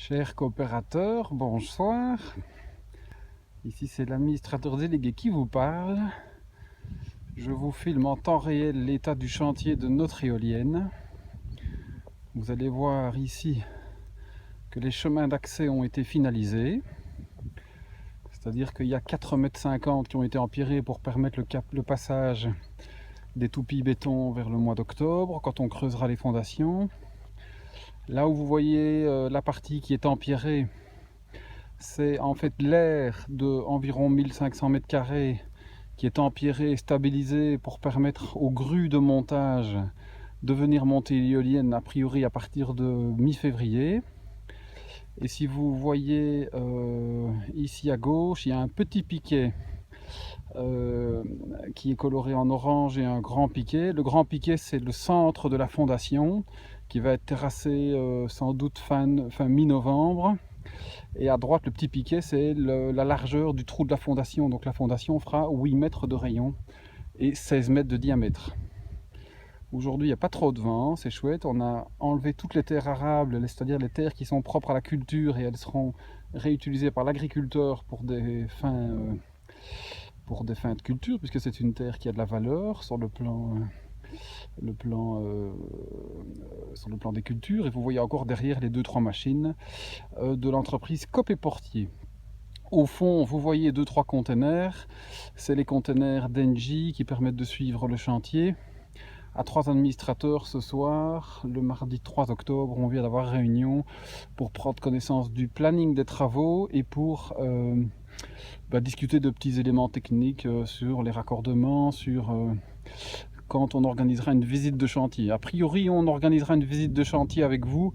Chers coopérateurs, bonsoir. Ici c'est l'administrateur délégué qui vous parle. Je vous filme en temps réel l'état du chantier de notre éolienne. Vous allez voir ici que les chemins d'accès ont été finalisés. C'est-à-dire qu'il y a 4,50 m qui ont été empierrés pour permettre le passage des toupis béton vers le mois d'octobre, quand on creusera les fondations. Là où vous voyez la partie qui est empierrée, c'est en fait l'air de environ 1500 m² qui est empierré et stabilisé pour permettre aux grues de montage de venir monter l'éolienne a priori à partir de mi-février. Et si vous voyez ici à gauche, il y a un petit piquet qui est coloré en orange et un grand piquet. Le grand piquet, c'est le centre de la fondation qui va être terrassé sans doute fin mi-novembre. Et à droite, le petit piquet, c'est la largeur du trou de la fondation. Donc la fondation fera 8 mètres de rayon et 16 mètres de diamètre. Aujourd'hui, il n'y a pas trop de vent, c'est chouette. On a enlevé toutes les terres arables, c'est-à-dire les terres qui sont propres à la culture, et elles seront réutilisées par l'agriculteur pour des fins de culture, puisque c'est une terre qui a de la valeur sur le plan des cultures. Et vous voyez encore derrière les 2-3 machines de l'entreprise Cop et Portier. Au fond, vous voyez 2-3 containers. C'est les containers d'Engie qui permettent de suivre le chantier. À 3 administrateurs ce soir, le mardi 3 octobre, on vient d'avoir réunion pour prendre connaissance du planning des travaux et pour discuter de petits éléments techniques sur les raccordements, sur quand on organisera une visite de chantier. A priori, on organisera une visite de chantier avec vous,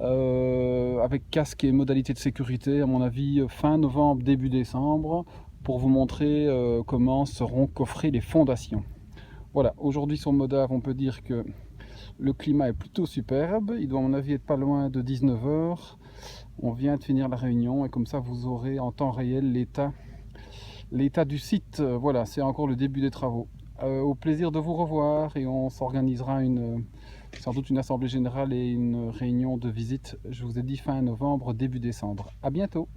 avec casque et modalités de sécurité, à mon avis, fin novembre, début décembre, pour vous montrer comment seront coffrées les fondations. Voilà, aujourd'hui sur Modave, on peut dire que le climat est plutôt superbe. Il doit à mon avis être pas loin de 19 h. On vient de finir la réunion et comme ça vous aurez en temps réel l'état du site. Voilà, c'est encore le début des travaux. Au plaisir de vous revoir et on s'organisera sans doute une assemblée générale et une réunion de visite. Je vous ai dit fin novembre, début décembre. À bientôt.